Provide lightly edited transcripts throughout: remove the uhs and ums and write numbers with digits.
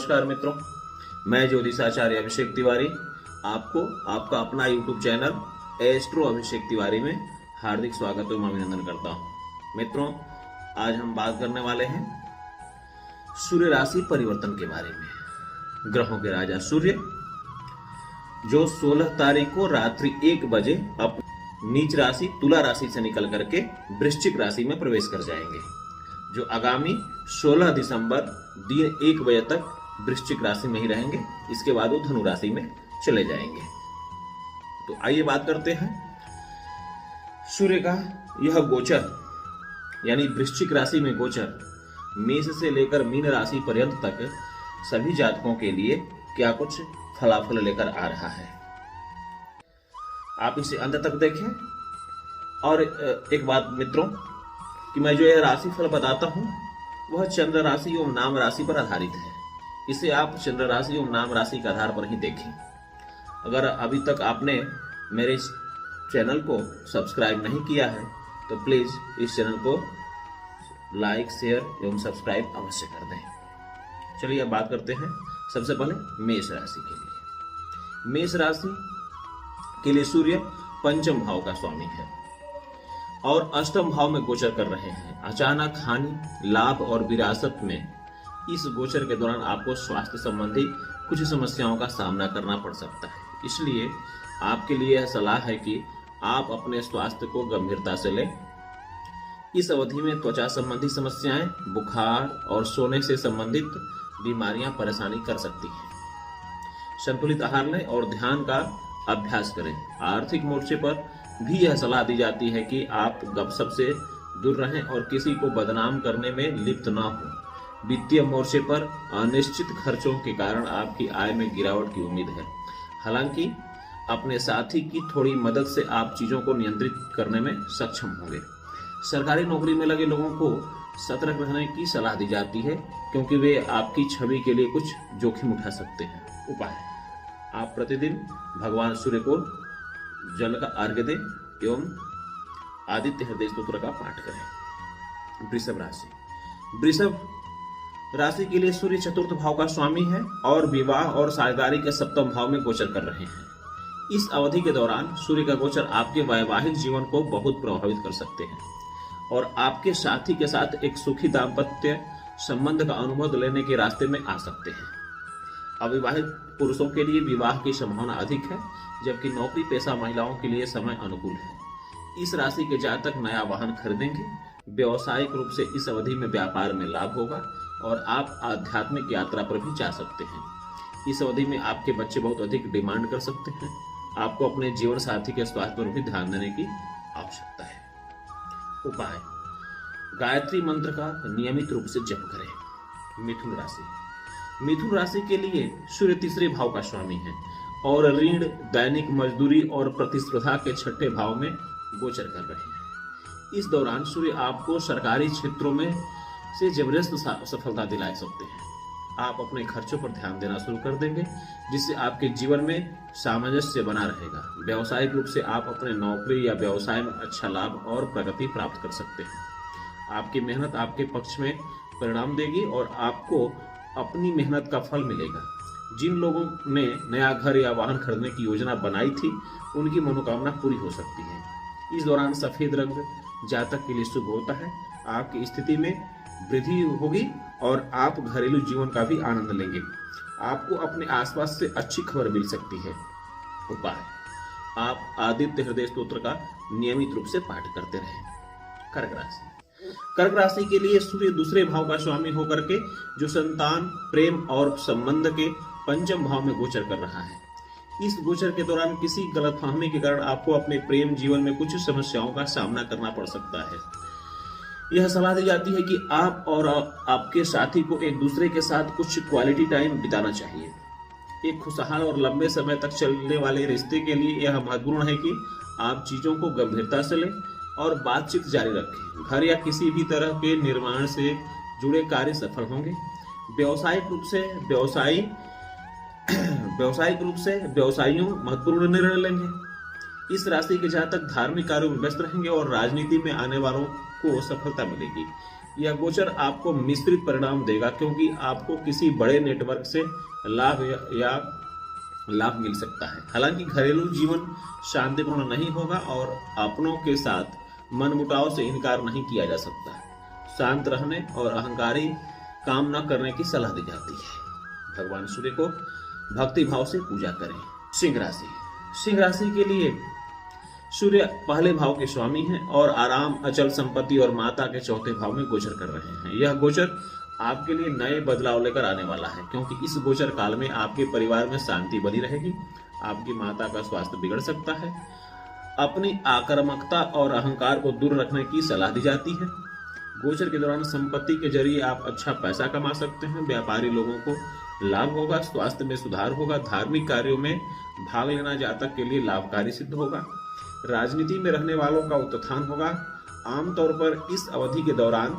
नमस्कार मित्रों, मैं ज्योतिषाचार्य अभिषेक तिवारी आपको आपका अपना YouTube channel astro Abhishek Tiwari में हार्दिक स्वागत एवं अभिनंदन करता हूं। मित्रों, आज हम बात करने वाले हैं सूर्य राशि परिवर्तन के बारे में। ग्रहों के राजा सूर्य जो 16 तारीख को रात्रि 1 बजे अपनी नीच राशि तुला राशि से निकल करके वृश्चिक राशि में प्रवेश कर जाएंगे, जो आगामी 16 दिसंबर दिन 1 बजे तक वृश्चिक राशि में ही रहेंगे। इसके बाद वो धनु राशि में चले जाएंगे। तो आइए बात करते हैं सूर्य का यह गोचर, यानी वृश्चिक राशि में गोचर मेष से लेकर मीन राशि पर्यंत तक सभी जातकों के लिए क्या कुछ फलाफल लेकर आ रहा है। आप इसे अंत तक देखें। और एक बात मित्रों, कि मैं जो यह राशि फल बताता हूं वह चंद्र राशि एवं नाम राशि पर आधारित है। इसे आप चंद्र राशि एवं नाम राशि के आधार पर ही देखें। अगर अभी तक आपने मेरे इस चैनल को सब्सक्राइब नहीं किया है तो प्लीज इस चैनल को लाइक, शेयर एवं सब्सक्राइब अवश्य कर दें। चलिए अब बात करते हैं सबसे पहले मेष राशि के लिए। मेष राशि के लिए सूर्य पंचम भाव का स्वामी है और अष्टम भाव में गोचर कर रहे हैं। अचानक हानि, लाभ और विरासत में इस गोचर के दौरान आपको स्वास्थ्य संबंधी कुछ समस्याओं का सामना करना पड़ सकता है। इसलिए आपके लिए यह सलाह है कि आप अपने स्वास्थ्य को गंभीरता से लें। इस अवधि में त्वचा संबंधी समस्याएं, बुखार और सोने से संबंधित बीमारियां परेशानी कर सकती हैं। संतुलित आहार लें और ध्यान का अभ्यास करें। आर्थिक मोर्चे पर भी यह सलाह दी जाती है कि आप गपशप से दूर रहें और किसी को बदनाम करने में लिप्त न हो। वित्तीय मोर्चे पर अनिश्चित खर्चों के कारण आपकी आय में गिरावट की उम्मीद है। हालांकि अपने साथी की थोड़ी मदद से आप चीजों को नियंत्रित करने में सक्षम होंगे। सरकारी नौकरी में लगे लोगों को सतर्क रहने की सलाह दी जाती है, क्योंकि वे आपकी छवि के लिए कुछ जोखिम उठा सकते हैं। उपाय: आप प्रतिदिन भगवान सूर्य को जल का अर्घ्य दें एवं आदित्य हृदय स्तोत्र का पाठ करें। वृषभ राशि। वृषभ राशि के लिए सूर्य चतुर्थ भाव का स्वामी है और विवाह और साझेदारी के सप्तम भाव में गोचर कर रहे हैं। इस अवधि के दौरान सूर्य का गोचर आपके वैवाहिक जीवन को बहुत प्रभावित कर सकते हैं और आपके साथी के साथ एक सुखी दाम्पत्य संबंध का अनुभव लेने के रास्ते में आ सकते हैं। अविवाहित पुरुषों के लिए विवाह की संभावना अधिक है, जबकि नौकरी पेशा महिलाओं के लिए समय अनुकूल है। इस राशि के जातक नया वाहन खरीदेंगे। व्यावसायिक रूप से इस अवधि में व्यापार में लाभ होगा और आप आध्यात्मिक यात्रा पर भी जा सकते हैं। इस अवधि में आपके बच्चे बहुत अधिक डिमांड कर सकते हैं। आपको अपने जीवन साथी के स्वास्थ्य पर भी ध्यान देने की आवश्यकता है। उपाय: गायत्री मंत्र का नियमित रूप से जप करें। मिथुन राशि। मिथुन राशि के लिए सूर्य तीसरे भाव का स्वामी है और ऋण, दैनिक मजदूरी और प्रतिस्पर्धा के छठे भाव में गोचर कर रहे हैं। इस दौरान सूर्य आपको सरकारी क्षेत्रों में से जबरदस्त सफलता दिला सकते हैं। आप अपने खर्चों पर ध्यान देना शुरू कर देंगे, जिससे आपके जीवन में सामंजस्य बना रहेगा। व्यावसायिक रूप से आप अपने नौकरी या व्यवसाय में अच्छा लाभ और प्रगति प्राप्त कर सकते हैं। आपकी मेहनत आपके पक्ष में परिणाम देगी और आपको अपनी मेहनत का फल मिलेगा। जिन लोगों ने नया घर या वाहन खरीदने की योजना बनाई थी, उनकी मनोकामना पूरी हो सकती है। इस दौरान सफेद रंग जातक के लिए शुभ होता है। आपकी स्थिति में वृद्धि होगी और आप घरेलू जीवन का भी आनंद लेंगे। आपको अपने आसपास से अच्छी खबर मिल सकती है। उपाय: आप आदित्य हृदय स्तोत्र का नियमित रूप से पाठ करते रहें। कर्क राशि। कर्क राशि के लिए सूर्य दूसरे भाव का स्वामी होकर के जो संतान, प्रेम और संबंध के पंचम भाव में गोचर कर रहा है। इस गोचर के दौरान किसी गलतफहमी के कारण आपको अपने प्रेम जीवन में कुछ समस्याओं का सामना करना पड़ सकता है। यह सलाह दी जाती है कि आप और आपके साथी को एक दूसरे के साथ कुछ क्वालिटी टाइम बिताना चाहिए। एक खुशहाल और लंबे समय तक चलने वाले रिश्ते के लिए यह महत्वपूर्ण है कि आप चीजों को गंभीरता से लें और बातचीत जारी रखें। घर या किसी भी तरह के निर्माण से जुड़े कार्य सफल होंगे। व्यावसायिक रूप से व्यवसायियों महत्वपूर्ण निर्णय लेंगे। इस राशि के जातक धार्मिक कार्यों में व्यस्त रहेंगे और राजनीति में आने वालों को सफलता मिलेगी। यह गोचर आपको मिश्रित परिणाम देगा, क्योंकि आपको किसी बड़े नेटवर्क से लाभ मिल सकता है। हालांकि घरेलू जीवन शांतिपूर्ण नहीं होगा और अपनों के साथ मनमुटाव से इनकार नहीं किया जा सकता। शांत रहने और अहंकारी काम न करने की सलाह दी जाती है। भगवान सूर्य को भक्ति भाव से पूजा करें। सिंह राशि के लिए सूर्य पहले भाव के स्वामी हैं और आराम, अचल संपत्ति और माता के चौथे भाव में गोचर कर रहे हैं। यह गोचर आपके लिए नए बदलाव लेकर आने वाला है, क्योंकि इस गोचर काल में आपके परिवार में शांति बनी रहेगी। आपकी माता का स्वास्थ्य बिगड़ सकता है। अपनी आक्रामकता और अहंकार को दूर रखने की सलाह दी जाती है। गोचर के दौरान संपत्ति के जरिए आप अच्छा पैसा कमा सकते हैं। व्यापारी लोगों को लाभ होगा, स्वास्थ्य में सुधार होगा। धार्मिक कार्यों में भाग लेना जातक के लिए लाभकारी सिद्ध होगा। राजनीति में रहने वालों का उत्थान होगा। आमतौर पर इस अवधि के दौरान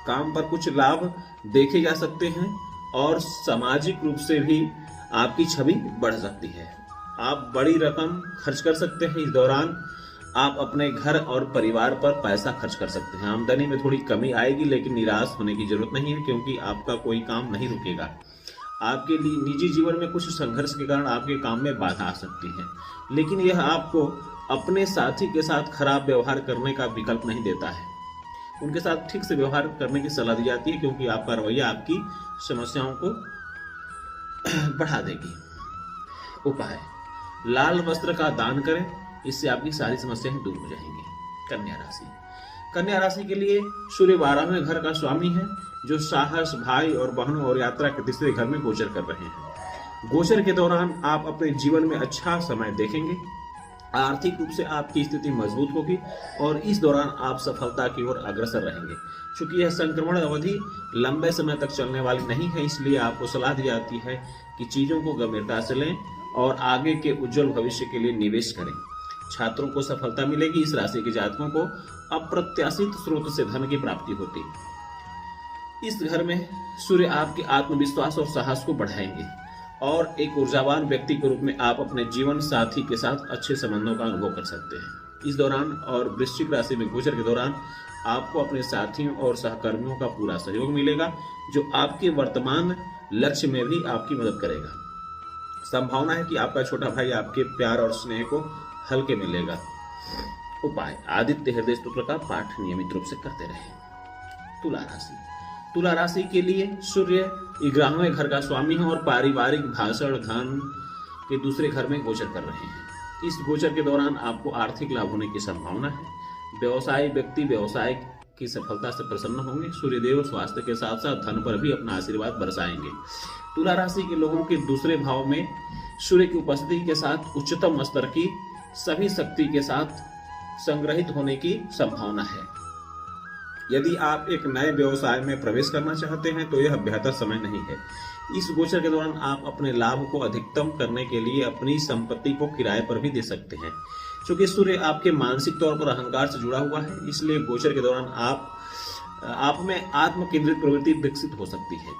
काम पर कुछ लाभ देखे जा सकते हैं और सामाजिक रूप से भी आपकी छवि बढ़ सकती है। आप बड़ी रकम खर्च कर सकते हैं। इस दौरान आप अपने घर और परिवार पर पैसा खर्च कर सकते हैं। आमदनी में थोड़ी कमी आएगी, लेकिन निराश होने की जरूरत नहीं है, क्योंकि आपका कोई काम नहीं रुकेगा। आपके लिए निजी जीवन में कुछ संघर्ष के कारण आपके काम में बाधा आ सकती है, लेकिन यह आपको अपने साथी के साथ खराब व्यवहार करने का विकल्प नहीं देता है। उनके साथ ठीक से व्यवहार करने की सलाह दी जाती है, क्योंकि आपका रवैया आपकी समस्याओं को बढ़ा देगी। उपाय: लाल वस्त्र का दान करें, इससे आपकी सारी समस्याएं दूर हो जाएंगी। कन्या राशि के लिए सूर्य 12वें घर का स्वामी है, जो साहस, भाई और बहनों और यात्रा के तीसरे घर में गोचर कर रहे हैं। गोचर के दौरान आप अपने जीवन में अच्छा समय देखेंगे। आर्थिक रूप से आपकी स्थिति मजबूत होगी और इस दौरान आप सफलता की ओर अग्रसर रहेंगे। चूंकि यह संक्रमण अवधि लंबे समय तक चलने वाली नहीं है, इसलिए आपको सलाह दी जाती है कि चीजों को गंभीरता से लें और आगे के उज्जवल भविष्य के लिए निवेश करें। छात्रों को सफलता मिलेगी। इस राशि के जातकों को अप्रत्याशित स्रोत से धन की प्राप्ति होती है। इस घर में सूर्य आपके आत्मविश्वास और साहस को बढ़ाएंगे और एक ऊर्जावान व्यक्ति के रूप में आप अपने जीवन साथी के साथ अच्छे संबंधों का अनुभव कर सकते हैं। इस दौरान और वृश्चिक राशि में गोचर के दौरान आपको अपने साथियों और सहकर्मियों का पूरा सहयोग मिलेगा, जो आपके वर्तमान लक्ष्य में भी आपकी मदद करेगा। संभावना है कि आपका छोटा भाई आपके प्यार और स्नेह को हल्के में लेगा। उपाय: आदित्य हृदय स्तोत्र का पाठ नियमित रूप से करते रहें। तुला राशि के लिए सूर्य 11वें घर का स्वामी है और पारिवारिक, भाषण, धन के दूसरे घर में गोचर कर रहे हैं। इस गोचर के दौरान आपको आर्थिक लाभ होने की संभावना है। व्यवसायी व्यक्ति व्यवसाय की सफलता से प्रसन्न होंगे। सूर्यदेव स्वास्थ्य के साथ साथ धन पर भी अपना आशीर्वाद बरसाएंगे। तुला राशि के लोगों के दूसरे भाव में सूर्य की उपस्थिति के साथ उच्चतम स्तर की सभी शक्ति के साथ संग्रहित होने की संभावना है। यदि आप एक नए व्यवसाय में प्रवेश करना चाहते हैं तो यह बेहतर समय नहीं है। इस गोचर के दौरान आप अपने लाभ को अधिकतम करने के लिए अपनी संपत्ति को किराए पर भी दे सकते हैं। क्योंकि सूर्य आपके मानसिक तौर पर अहंकार से जुड़ा हुआ है, इसलिए गोचर के दौरान आप में आत्म केंद्रित प्रवृत्ति विकसित हो सकती है,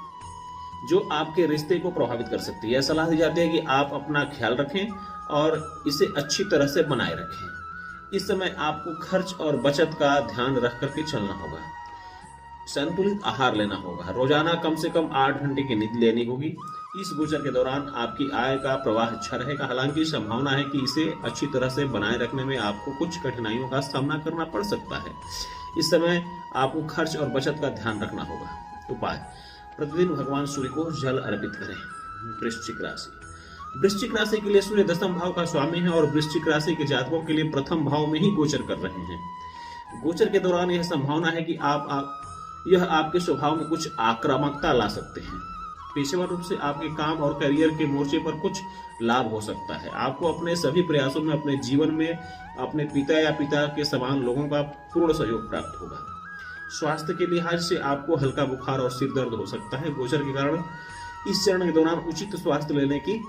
जो आपके रिश्ते को प्रभावित कर सकती है। यह सलाह दी जाती है कि आप अपना ख्याल रखें और इसे अच्छी तरह से बनाए रखें। इस समय आपको खर्च और बचत का ध्यान रख करके चलना होगा। संतुलित आहार लेना होगा। रोजाना कम से कम 8 घंटे की नींद लेनी होगी। इस गोचर के दौरान आपकी आय का प्रवाह अच्छा रहेगा। हालांकि संभावना है कि इसे अच्छी तरह से बनाए रखने में आपको कुछ कठिनाइयों का सामना करना पड़ सकता है। इस समय आपको खर्च और बचत का ध्यान रखना होगा। उपाय: प्रतिदिन भगवान सूर्य को जल अर्पित करें। वृश्चिक राशि के लिए सूर्य 10वें भाव का स्वामी है और वृश्चिक राशि के जातकों के लिए प्रथम भाव में ही गोचर कर रहे हैं। गोचर के दौरान यह संभावना है कि यह आपके स्वभाव में कुछ आक्रामकता ला सकते हैं। पेशेवर रूप से आपके काम और करियर के मोर्चे पर कुछ लाभ हो सकता है। आपको अपने सभी प्रयासों में अपने जीवन में अपने पिता या पिता के समान लोगों का पूर्ण सहयोग प्राप्त होगा। स्वास्थ्य के लिहाज से आपको हल्का बुखार और सिर दर्द हो सकता है। गोचर के कारण इस चरण के दौरान उचित स्वास्थ्य लेने की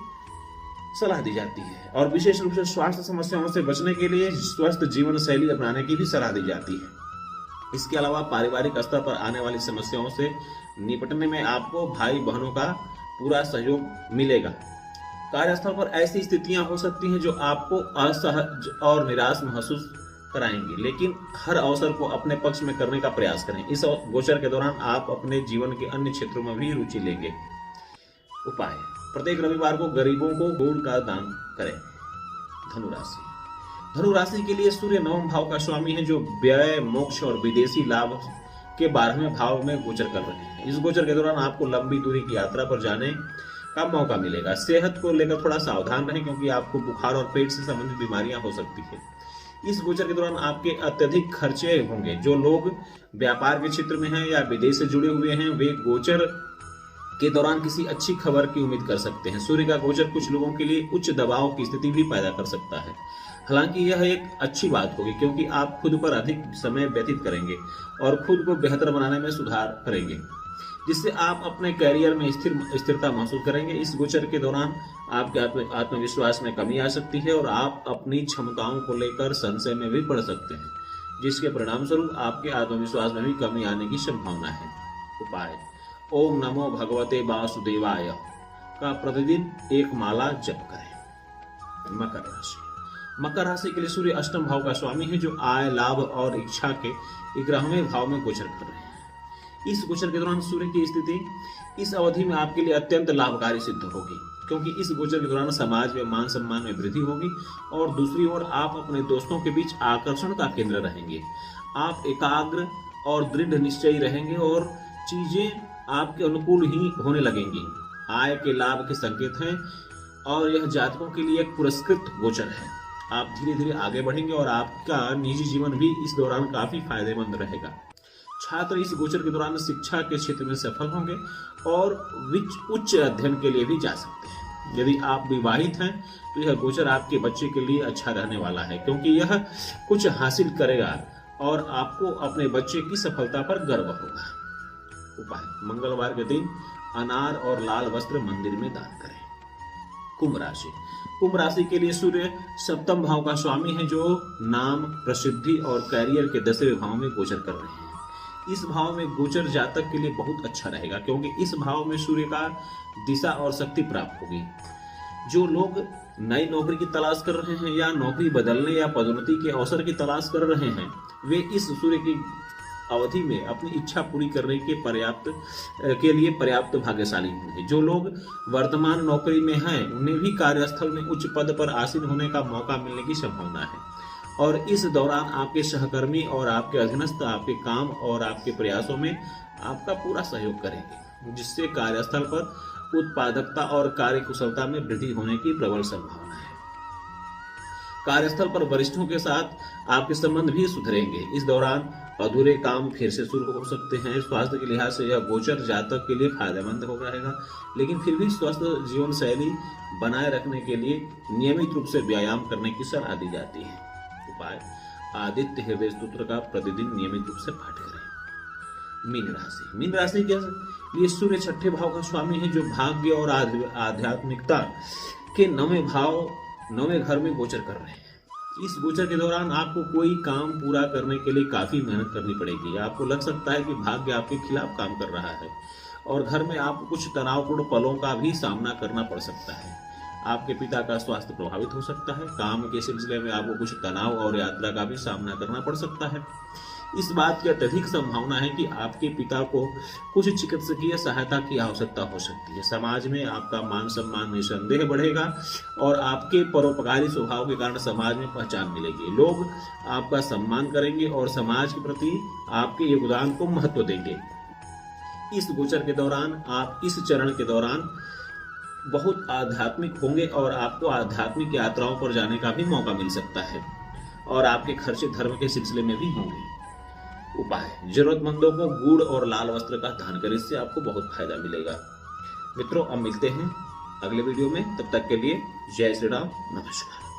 सलाह दी जाती है और विशेष रूप से स्वास्थ्य समस्याओं से बचने के लिए स्वस्थ जीवन शैली अपनाने की भी सलाह दी जाती है। इसके अलावा पारिवारिक स्तर पर आने वाली समस्याओं से निपटने में आपको भाई बहनों का पूरा सहयोग मिलेगा। कार्यस्थल पर ऐसी स्थितियां हो सकती हैं जो आपको असहज और निराश महसूस कराएंगे, लेकिन हर अवसर को अपने पक्ष में करने का प्रयास करें। इस गोचर के दौरान आप अपने जीवन के अन्य क्षेत्रों में भी रुचि लेंगे। उपाय: प्रत्येक रविवार को गरीबों को गुड़ का दान करें। धनुराशि। धनुराशि के लिए सूर्य 9वें भाव का स्वामी है, जो व्यय, मोक्ष और विदेशी लाभ के 12वें भाव में गोचर कर रहे हैं। इस गोचर के दौरान आपको लंबी दूरी की यात्रा पर जाने का मौका मिलेगा। सेहत को लेकर थोड़ा सावधान रहें, क्योंकि आपको बुखार और पेट से संबंधित बीमारियां हो सकती है। इस गोचर के दौरान आपके अत्यधिक खर्चे होंगे। जो लोग व्यापार के क्षेत्र में हैं या विदेश से जुड़े हुए हैं, वे गोचर के दौरान किसी अच्छी खबर की उम्मीद कर सकते हैं। सूर्य का गोचर कुछ लोगों के लिए उच्च दबाव की स्थिति भी पैदा कर सकता है। हालांकि यह एक अच्छी बात होगी, क्योंकि आप खुद पर अधिक समय व्यतीत करेंगे और खुद को बेहतर बनाने में सुधार करेंगे, जिससे आप अपने कैरियर में स्थिरता महसूस करेंगे। इस गोचर के दौरान आपके आत्मविश्वास में कमी आ सकती है और आप अपनी क्षमताओं को लेकर संशय में भी पड़ सकते हैं, जिसके परिणाम स्वरूप आपके आत्मविश्वास में भी कमी आने की संभावना है। उपाय: ओम नमो भगवते वासुदेवाय का प्रतिदिन एक माला जप करें। मकर राशि। मकर राशि के लिए सूर्य 8वें भाव का स्वामी है, जो आय, लाभ और इच्छा के 11वें भाव में गोचर कर रहे हैं। इस गोचर के दौरान सूर्य की स्थिति इस अवधि में आपके लिए अत्यंत लाभकारी सिद्ध होगी, क्योंकि इस गोचर के दौरान समाज में मान सम्मान में वृद्धि होगी और दूसरी ओर आप अपने दोस्तों के बीच आकर्षण का केंद्र रहेंगे। आप एकाग्र और दृढ़ निश्चयी रहेंगे और चीजें आपके अनुकूल ही होने लगेंगी। आय के लाभ के संकेत हैं और यह जातकों के लिए एक पुरस्कृत गोचर है। आप धीरे धीरे आगे बढ़ेंगे और आपका निजी जीवन भी इस दौरान काफी फायदेमंद रहेगा। छात्र इस गोचर के दौरान शिक्षा के क्षेत्र में सफल होंगे और उच्च अध्ययन के लिए भी जा सकते हैं। यदि आप विवाहित हैं तो यह गोचर आपके बच्चे के लिए अच्छा रहने वाला है, क्योंकि यह कुछ हासिल करेगा और आपको अपने बच्चे की सफलता पर गर्व होगा। उपाय: मंगलवार के दिन अनार और लाल वस्त्र मंदिर में दान करें। कुंभ राशि। कुंभ राशि के लिए सूर्य 7वें भाव का स्वामी है, जो नाम, प्रसिद्धि और कैरियर के 10वें भाव में गोचर कर रहे हैं। इस भाव में गोचर जातक के लिए बहुत अच्छा रहेगा, क्योंकि इस भाव में सूर्य का दिशा और शक्ति प्राप्त होगी। जो लोग नई नौकरी की तलाश कर रहे हैं या नौकरी बदलने या पदोन्नति के अवसर की तलाश कर रहे हैं, वे इस सूर्य की अवधि में अपनी इच्छा पूरी करने के लिए पर्याप्त भाग्यशाली होंगे। जो लोग वर्तमान नौकरी में हैं, उन्हें भी कार्यस्थल में उच्च पद पर आसीन होने का मौका मिलने की संभावना है और इस दौरान आपके सहकर्मी और आपके अधीनस्थ आपके काम और आपके प्रयासों में आपका पूरा सहयोग करेंगे, जिससे कार्यस्थल पर उत्पादकता और कार्यकुशलता में वृद्धि होने की प्रबल संभावना है। कार्यस्थल पर वरिष्ठों के साथ आपके संबंध भी सुधरेंगे। इस दौरान अधूरे काम फिर से शुरू हो सकते हैं। स्वास्थ्य के लिहाज से यह गोचर जातक के लिए फायदेमंद हो रहेगा, लेकिन फिर भी स्वस्थ जीवन शैली बनाए रखने के लिए नियमित रूप से व्यायाम करने की सलाह दी जाती है। उपाय: आदित्य हृदय स्तोत्र का प्रतिदिन नियमित रूप से पाठ करें। मीन राशि। मीन राशि के लिए सूर्य 6ठे भाव का स्वामी है, जो भाग्य और आध्यात्मिकता के 9वें घर में गोचर कर रहे हैं। इस गोचर के दौरान आपको कोई काम पूरा करने के लिए काफी मेहनत करनी पड़ेगी। आपको लग सकता है कि भाग्य आपके खिलाफ काम कर रहा है और घर में आपको कुछ तनावपूर्ण पलों का भी सामना करना पड़ सकता है। आपके पिता का स्वास्थ्य प्रभावित हो सकता है। काम के सिलसिले में आपको कुछ तनाव और यात्रा का भी सामना करना पड़ सकता है। इस बात की अत्यधिक संभावना है कि आपके पिता को कुछ चिकित्सकीय सहायता की आवश्यकता हो सकती है। समाज में आपका मान सम्मान निसंदेह बढ़ेगा और आपके परोपकारी स्वभाव के कारण समाज में पहचान मिलेगी। लोग आपका सम्मान करेंगे और समाज के प्रति आपके योगदान को महत्व देंगे। इस गोचर के दौरान आप इस चरण के दौरान बहुत आध्यात्मिक होंगे और आपको आध्यात्मिक यात्राओं पर जाने का भी मौका मिल सकता है और आपके खर्चे धर्म के सिलसिले में भी होंगे। उपाय: जरूरतमंदों को गुड़ और लाल वस्त्र का दान करें, इससे आपको बहुत फायदा मिलेगा। मित्रों, अब मिलते हैं अगले वीडियो में। तब तक के लिए जय श्री राम, नमस्कार।